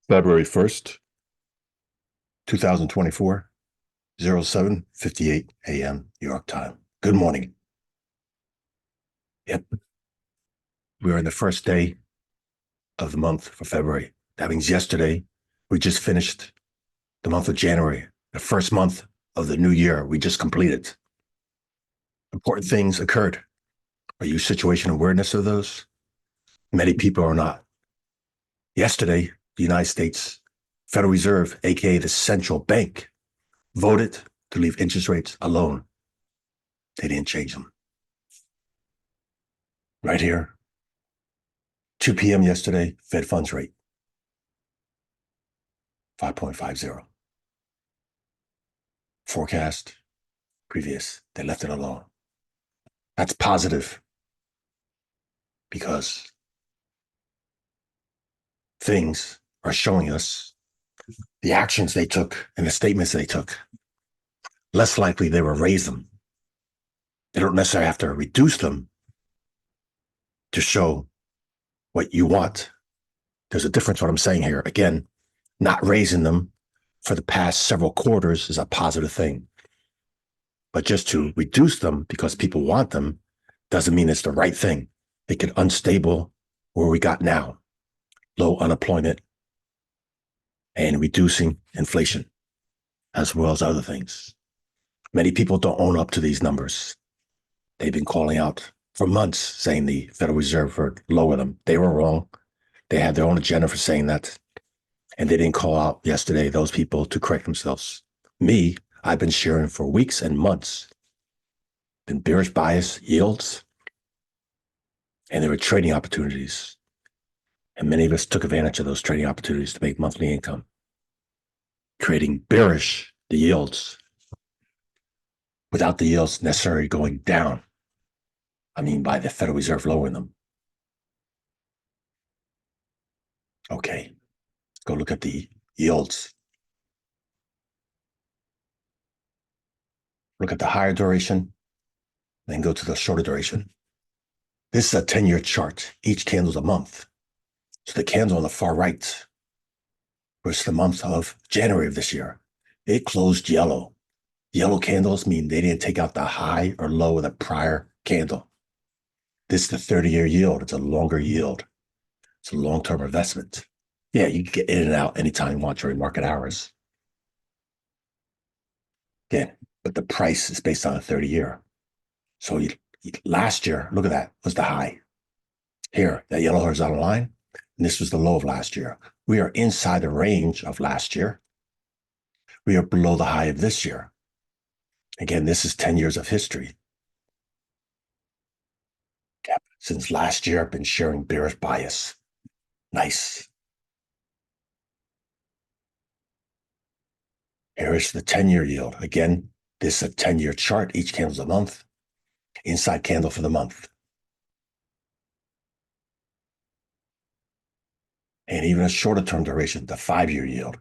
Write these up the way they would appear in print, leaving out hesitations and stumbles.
February 1st, 2024, 07:58 a.m. New York time. Good morning. Yep. We are in the first day of the month for February. That means yesterday, we just finished the month of January, the first month of the new year we just completed. Important things occurred. Are you situation awareness of those? Many people are not. Yesterday, the United States Federal Reserve, aka the central bank, voted to leave interest rates alone. They didn't change them. Right here, 2 p.m. yesterday, Fed funds rate, 5.50. Forecast, previous, they left it alone. That's positive because things are showing us the actions they took and the statements they took. Less likely they will raise them. They don't necessarily have to reduce them to show what you want. There's a difference what I'm saying here. Again, not raising them for the past several quarters is a positive thing. But just to reduce them because people want them doesn't mean it's the right thing. It could unstable where we got now, low unemployment and reducing inflation, as well as other things. Many people don't own up to these numbers. They've been calling out for months saying the Federal Reserve would lower them. They were wrong. They had their own agenda for saying that. And they didn't call out yesterday those people to correct themselves. Me, I've been sharing for weeks and months. Been bearish bias yields, and there were trading opportunities. And many of us took advantage of those trading opportunities to make monthly income, creating bearish the yields without the yields necessarily going down. I mean, by the Federal Reserve lowering them. Okay, let's go look at the yields. Look at the higher duration, then go to the shorter duration. This is a 10-year chart. Each candle is a month. So the candle on the far right was the month of January of this year. It closed yellow. Yellow candles mean they didn't take out the high or low of the prior candle. This is the 30-year yield. It's a longer yield. It's a long-term investment. Yeah, you can get in and out anytime you want during market hours. Again, but the price is based on a 30-year. So last year, look at that, was the high. Here, that yellow horizontal line, and this was the low of last year. We are inside the range of last year. We are below the high of this year. Again, this is 10 years of history. Since last year, I've been sharing bearish bias. Nice. Here is the 10-year yield. Again, this is a 10-year chart. Each candle's a month. Inside candle for the month. And even a shorter term duration, the 5-year yield.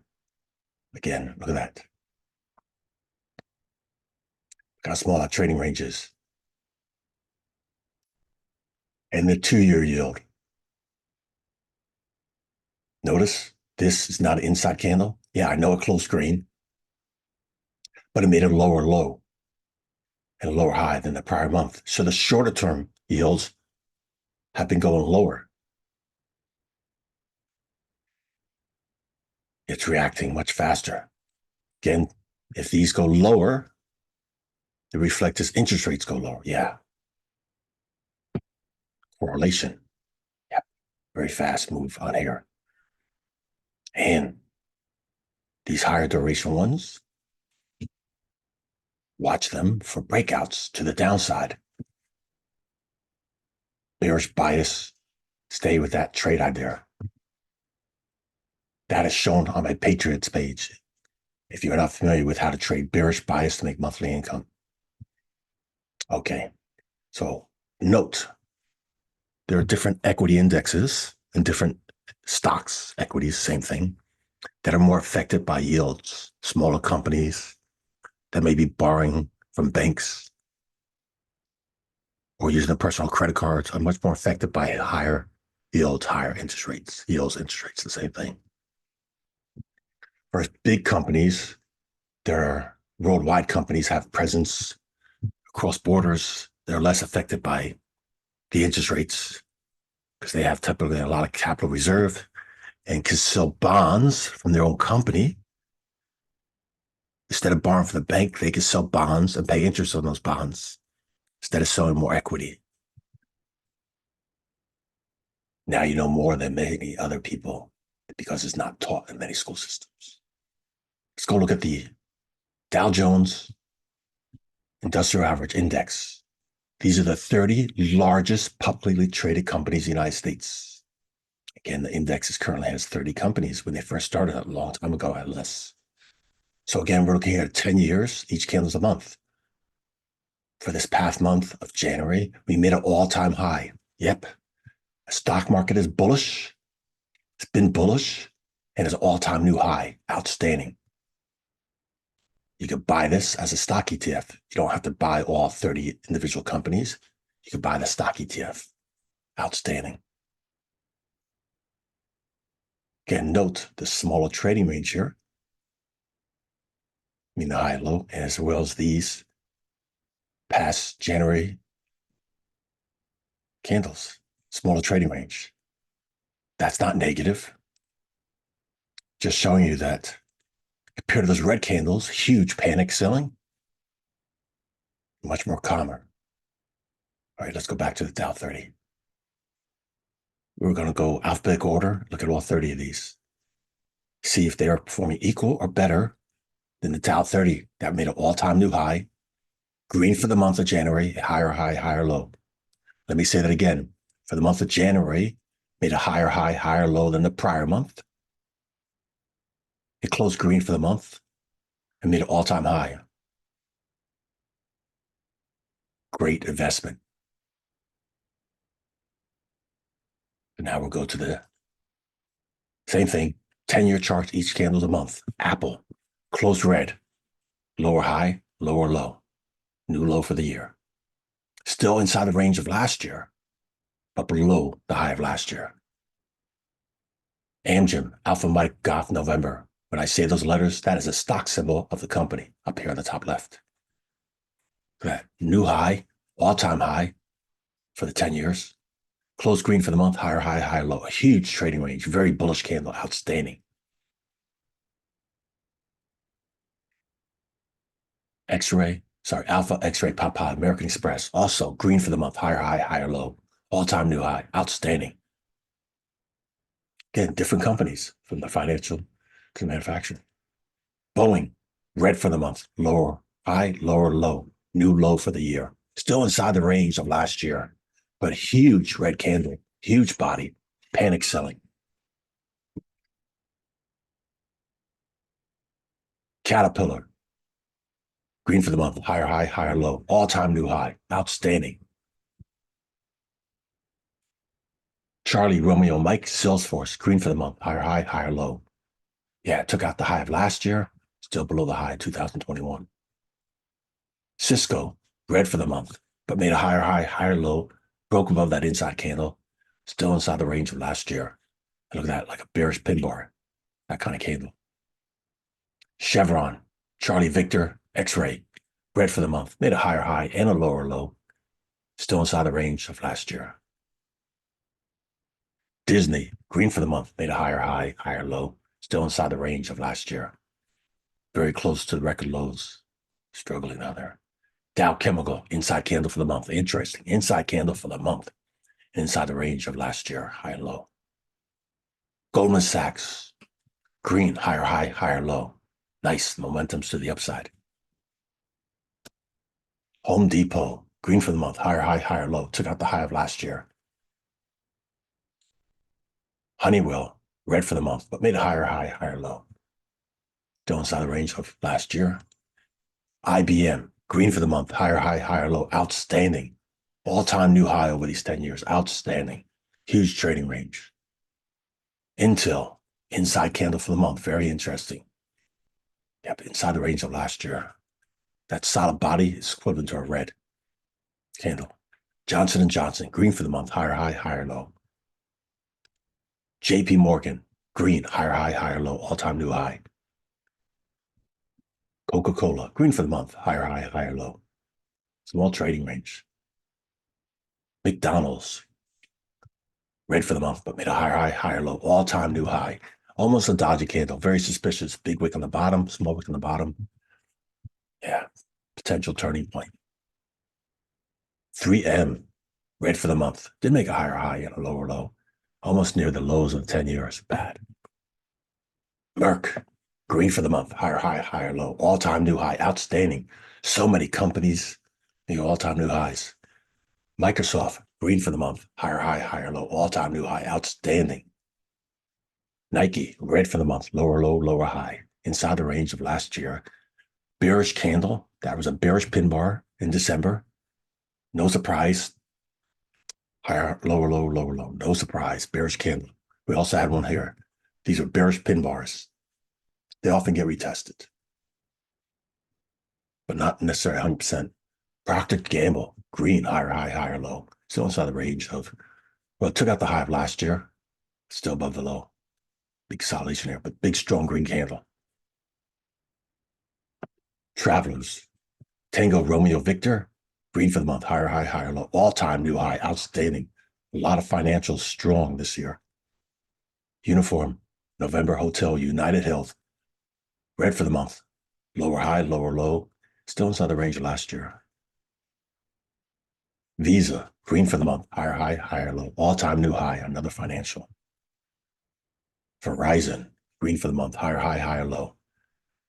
Again, look at that. Look how small that trading range is. And the 2-year yield. Notice this is not an inside candle. Yeah, I know it closed green, but it made a lower low and a lower high than the prior month. So the shorter term yields have been going lower. It's reacting much faster. Again, if these go lower, it reflects as interest rates go lower. Yeah. Correlation. Yeah. Very fast move on here. And these higher duration ones, watch them for breakouts to the downside. Bearish bias, stay with that trade idea. That is shown on my Patriots page. If you're not familiar with how to trade bearish bias to make monthly income. Okay, so note, there are different equity indexes and different stocks, equities, same thing, that are more affected by yields. Smaller companies that may be borrowing from banks or using their personal credit cards are much more affected by higher yields, higher interest rates. Yields, interest rates, the same thing. For big companies, their worldwide companies have presence across borders. They're less affected by the interest rates because they have typically a lot of capital reserve and can sell bonds from their own company. Instead of borrowing from the bank, they can sell bonds and pay interest on those bonds instead of selling more equity. Now you know more than many other people because it's not taught in many school systems. Let's go look at the Dow Jones Industrial Average Index. These are the 30 largest publicly traded companies in the United States. Again, the index currently has 30 companies. When they first started a long time ago, had less. So again, we're looking at 10 years, each candle's a month. For this past month of January, we made an all-time high. Yep. The stock market is bullish. It's been bullish and it's an all-time new high. Outstanding. You could buy this as a stock ETF. You don't have to buy all 30 individual companies. You could buy the stock ETF. Outstanding. Again, note the smaller trading range here. I mean the high and low, as well as these past January candles. Smaller trading range. That's not negative. Just showing you that compared to those red candles, huge panic selling, much more calmer. All right, let's go back to the Dow 30. We're going to go alphabetical order, look at all 30 of these. See if they are performing equal or better than the Dow 30 that made an all-time new high. Green for the month of January, higher high, higher low. Let me say that again. For the month of January, made a higher high, higher low than the prior month. It closed green for the month and made an all-time high. Great investment. And now we'll go to the same thing. 10-year charts, each candle's a month. Apple, closed red. Lower high, lower low. New low for the year. Still inside the range of last year, but below the high of last year. Amgen, Alpha Mike Golf November. When I say those letters, that is a stock symbol of the company up here on the top left. That new high, all-time high for the 10 years. Closed green for the month, higher high, higher low. A huge trading range, very bullish candle, outstanding. Alpha X-ray Papa, American Express. Also green for the month, higher high, higher low. All-time new high, outstanding. Again, different companies from the financial to the manufacturing. Boeing, red for the month, lower high, lower low. New low for the year. Still inside the range of last year, but huge red candle, huge body, panic selling. Caterpillar, green for the month, higher high, higher low, all-time new high, outstanding. Charlie, Romeo, Mike, Salesforce, green for the month, higher high, higher low. Yeah, it took out the high of last year, still below the high of 2021. Cisco, red for the month, but made a higher high, higher low, broke above that inside candle, still inside the range of last year. And look at that, like a bearish pin bar, that kind of candle. Chevron, Charlie Victor, X-ray, red for the month, made a higher high and a lower low, still inside the range of last year. Disney, green for the month, made a higher high, higher low, still inside the range of last year. Very close to the record lows, struggling out there. Dow Chemical, inside candle for the month, interesting, inside candle for the month, inside the range of last year, high and low. Goldman Sachs, green, higher high, higher low. Nice momentums to the upside. Home Depot, green for the month, higher high, higher low. Took out the high of last year. Honeywell, red for the month, but made a higher high, higher low. Still inside the range of last year. IBM, green for the month, higher high, higher low. Outstanding. All-time new high over these 10 years. Outstanding. Huge trading range. Intel, inside candle for the month. Very interesting. Yep, inside the range of last year. That solid body is equivalent to a red candle. Johnson & Johnson, green for the month, higher high, higher low. JP Morgan, green, higher high, higher low, all-time new high. Coca-Cola, green for the month, higher high, higher low. Small trading range. McDonald's, red for the month, but made a higher high, higher low, all-time new high. Almost a dodgy candle, very suspicious. Big wick on the bottom, small wick on the bottom. Yeah, potential turning point. 3M, red for the month. Did make a higher high and a lower low. Almost near the lows of 10 years. Bad. Merck, green for the month. Higher high, higher low. All-time new high. Outstanding. So many companies, all-time new highs. Microsoft, green for the month. Higher high, higher low. All-time new high. Outstanding. Nike, red for the month. Lower low, lower high. Inside the range of last year. Bearish candle. That was a bearish pin bar in December. No surprise. Higher, lower, low, lower, low. No surprise. Bearish candle. We also had one here. These are bearish pin bars. They often get retested, but not necessarily 100%. Procter & Gamble, green, higher, high, higher, low. Still inside the range of, well, it took out the high of last year. Still above the low. Big consolidation here, but big, strong green candle. Travelers, Tango, Romeo, Victor, green for the month, higher, high, higher, low. All-time new high, outstanding. A lot of financials strong this year. Uniform, November Hotel, United Health, red for the month. Lower high, lower low. Still inside the range of last year. Visa, green for the month. Higher high, higher low. All-time new high, another financial. Verizon, green for the month. Higher high, higher low.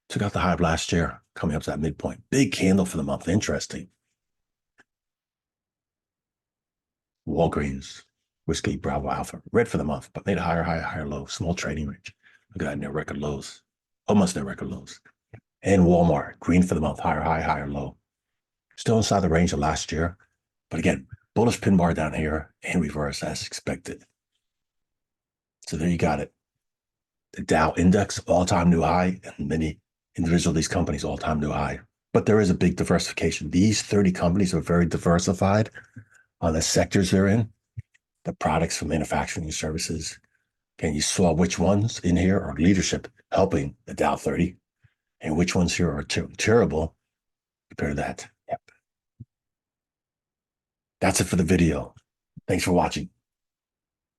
Took out the high of last year, coming up to that midpoint. Big candle for the month. Interesting. Walgreens, Whiskey, Bravo, Alpha, red for the month, but made a higher high, higher low. Small trading range. Look at that, near record lows. Almost near record lows. And Walmart, green for the month. Higher high, higher low. Still inside the range of last year. But again, bullish pin bar down here and reverse as expected. So there you got it. The Dow index, all-time new high, and many individual of these companies, all-time new high. But there is a big diversification. These 30 companies are very diversified on the sectors they're in, the products from manufacturing and services. And you saw which ones in here are leadership helping the Dow 30 and which ones here are terrible compared to that. Yep. That's it for the video. Thanks for watching.